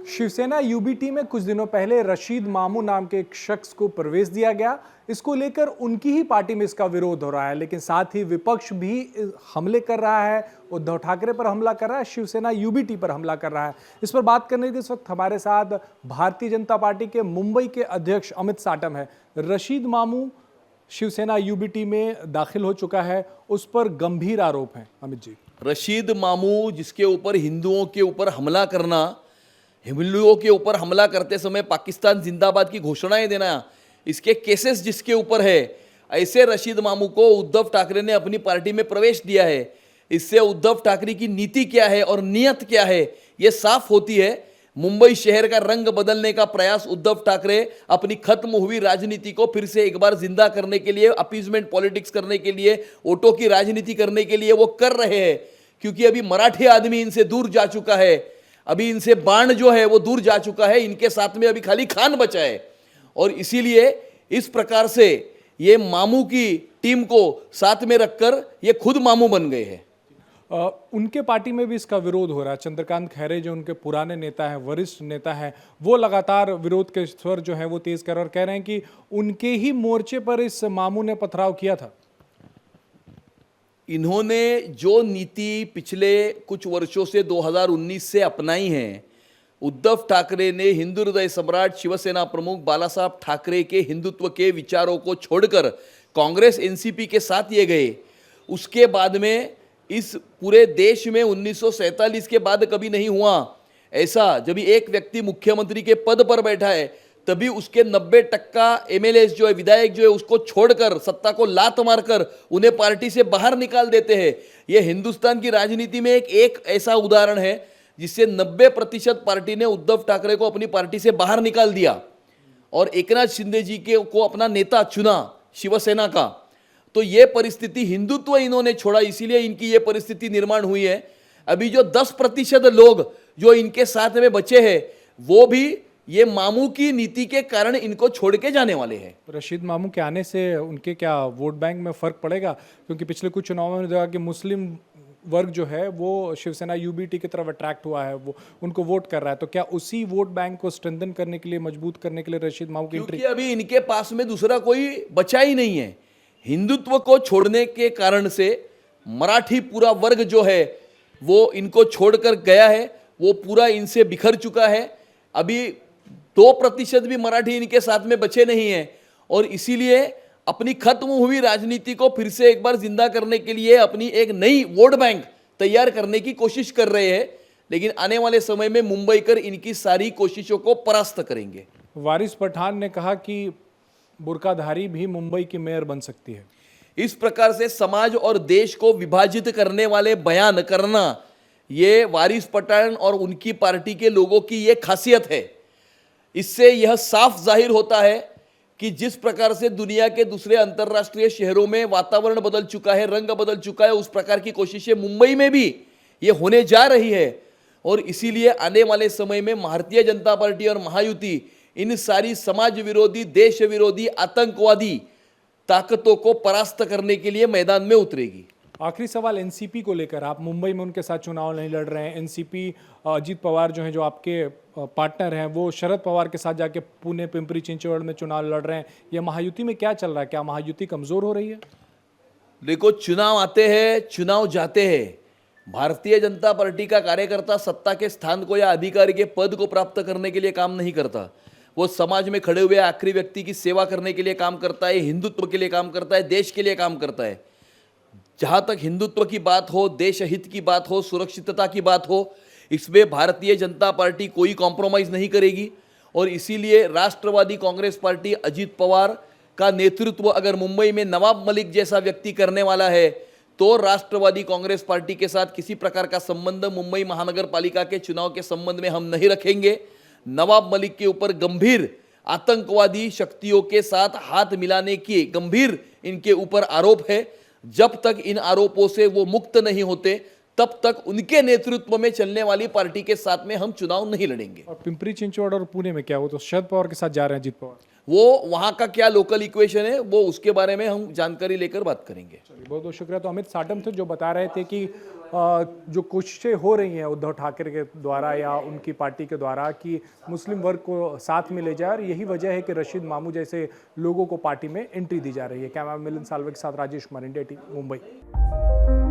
Shiv Sena UBT में कुछ दिनों पहले रशीद मामू नाम के एक शख्स को प्रवेश दिया गया। इसको लेकर उनकी ही पार्टी में इसका विरोध हो रहा है, लेकिन साथ ही विपक्ष भी हमले कर रहा है। उद्धव ठाकरे पर हमला कर रहा है, शिवसेना यूबीटी पर हमला कर रहा है। इस पर बात करने के इस वक्त हमारे साथ भारतीय जनता पार्टी के मुंबई के अध्यक्ष अमित साटम है। रशीद मामू शिवसेना यूबीटी में दाखिल हो चुका है, उस पर गंभीर आरोप हैं। अमित जी, रशीद मामू जिसके ऊपर हिंदुओं के ऊपर हमला करना, हिंदुओं के ऊपर हमला करते समय पाकिस्तान जिंदाबाद की घोषणाएं देना, इसके केसेस जिसके ऊपर है, ऐसे रशीद मामू को उद्धव ठाकरे ने अपनी पार्टी में प्रवेश दिया है। इससे उद्धव ठाकरे की नीति क्या है और नियत क्या है ये साफ होती है। मुंबई शहर का रंग बदलने का प्रयास उद्धव ठाकरे अपनी खत्म हुई राजनीति को फिर से एक बार जिंदा करने के लिए, अपीजमेंट पॉलिटिक्स करने के लिए, वोटों की राजनीति करने के लिए वो कर रहे हैं। क्योंकि अभी मराठी आदमी इनसे दूर जा चुका है, अभी इनसे बाण जो है वो दूर जा चुका है, इनके साथ में अभी खाली खान बचा है। और इसीलिए इस प्रकार से ये मामू की टीम को साथ में रखकर ये खुद मामू बन गए हैं। उनके पार्टी में भी इसका विरोध हो रहा है। चंद्रकांत खैरे जो उनके पुराने नेता हैं, वरिष्ठ नेता हैं, वो लगातार विरोध के स्वर जो है वो तेज कर रहे हैं और कह रहे हैं कि उनके ही मोर्चे पर इस मामू ने पथराव किया था। इन्होंने जो नीति पिछले कुछ वर्षों से 2019 से अपनाई है, उद्धव ठाकरे ने हिंदू हृदय सम्राट शिवसेना प्रमुख बाला साहब ठाकरे के हिंदुत्व के विचारों को छोड़कर कांग्रेस एनसीपी के साथ ये गए। उसके बाद में इस पूरे देश में 1947 के बाद कभी नहीं हुआ ऐसा, जब एक व्यक्ति मुख्यमंत्री के पद पर बैठा है तभी उसके 90% एमएलए जो है, विधायक जो है, उसको छोड़कर, सत्ता को लात मारकर उन्हें पार्टी से बाहर निकाल देते हैं। यह हिंदुस्तान की राजनीति में एक ऐसा उदाहरण है जिससे 90% पार्टी ने उद्धव ठाकरे को अपनी पार्टी से बाहर निकाल दिया और एकनाथ शिंदे जी को अपना नेता चुना शिवसेना का। तो ये परिस्थिति, हिंदुत्व इन्होंने छोड़ा, इसीलिए इनकी ये परिस्थिति निर्माण हुई है। अभी जो 10% लोग जो इनके साथ में बचे हैं वो भी ये मामू की नीति के कारण इनको छोड़ के जाने वाले हैं। रशीद मामू के आने से उनके क्या वोट बैंक में फर्क पड़ेगा? क्योंकि पिछले कुछ चुनावों में देखा कि मुस्लिम वर्ग जो है वो शिवसेना यूबीटी की तरफ अट्रैक्ट हुआ है, वो उनको वोट कर रहा है। तो क्या उसी वोट बैंक को स्ट्रेंथन करने के लिए, मजबूत करने के लिए रशीद मामू की एंट्री? क्योंकि अभी इनके पास में दूसरा कोई बचा ही नहीं है। हिंदुत्व को छोड़ने के कारण से मराठी पूरा वर्ग जो है वो इनको छोड़कर गया है, वो पूरा इनसे बिखर चुका है। अभी 2% भी मराठी इनके साथ में बचे नहीं है और इसीलिए अपनी खत्म हुई राजनीति को फिर से एक बार जिंदा करने के लिए अपनी एक नई वोट बैंक तैयार करने की कोशिश कर रहे हैं। लेकिन आने वाले समय में मुंबईकर इनकी सारी कोशिशों को परास्त करेंगे। वारिस पठान ने कहा कि बुर्काधारी भी मुंबई की मेयर बन सकती है। इस प्रकार से समाज और देश को विभाजित करने वाले बयान करना, ये वारिस पठान और उनकी पार्टी के लोगों की ये खासियत है। इससे यह साफ जाहिर होता है कि जिस प्रकार से दुनिया के दूसरे अंतर्राष्ट्रीय शहरों में वातावरण बदल चुका है, रंग बदल चुका है, उस प्रकार की कोशिशें मुंबई में भी ये होने जा रही है। और इसीलिए आने वाले समय में भारतीय जनता पार्टी और महायुति इन सारी समाज विरोधी, देश विरोधी, आतंकवादी ताकतों को परास्त करने के लिए मैदान में उतरेगी। आखिरी सवाल एनसीपी को लेकर, आप मुंबई में उनके साथ चुनाव नहीं लड़ रहे हैं। एनसीपी अजीत पवार जो हैं, जो आपके पार्टनर हैं, वो शरद पवार के साथ जाके पुणे, पिंपरी चिंचवड़ में चुनाव लड़ रहे हैं। यह महायुति में क्या चल रहा है? क्या महायुति कमजोर हो रही है? देखो, चुनाव आते हैं, चुनाव जाते हैं। भारतीय जनता पार्टी का कार्यकर्ता सत्ता के स्थान को या अधिकारी के पद को प्राप्त करने के लिए काम नहीं करता। वो समाज में खड़े हुए आखिरी व्यक्ति की सेवा करने के लिए काम करता है, हिंदुत्व के लिए काम करता है, देश के लिए काम करता है। जहाँ तक हिंदुत्व की बात हो, देश हित की बात हो, सुरक्षितता की बात हो, इसमें भारतीय जनता पार्टी कोई कॉम्प्रोमाइज़ नहीं करेगी। और इसीलिए राष्ट्रवादी कांग्रेस पार्टी अजीत पवार का नेतृत्व अगर मुंबई में नवाब मलिक जैसा व्यक्ति करने वाला है तो राष्ट्रवादी कांग्रेस पार्टी के साथ किसी प्रकार का संबंध मुंबई महानगर पालिका के चुनाव के संबंध में हम नहीं रखेंगे। नवाब मलिक के ऊपर गंभीर आतंकवादी शक्तियों के साथ हाथ मिलाने की गंभीर इनके ऊपर आरोप है। जब तक इन आरोपों से वो मुक्त नहीं होते तब तक उनके नेतृत्व में चलने वाली पार्टी के साथ में हम चुनाव नहीं लड़ेंगे। और पिंपरी चिंचवड़ और पुणे में क्या हो, तो शरद पवार के साथ जा रहे हैं अजीत पवार। वो वहां का क्या लोकल इक्वेशन है, वो उसके बारे में हम जानकारी लेकर बात करेंगे। चलिए, बहुत बहुत शुक्रिया। तो अमित साटम थे जो बता रहे थे कि जो कोशिशें हो रही हैं उद्धव ठाकरे के द्वारा या उनकी पार्टी के द्वारा कि मुस्लिम वर्ग को साथ में ले जाए, और यही वजह है कि रशीद मामू जैसे लोगों को पार्टी में एंट्री दी जा रही है। कैमरा मिलन सालवे के साथ राजेश कुमार, इंडिया टीवी, मुंबई।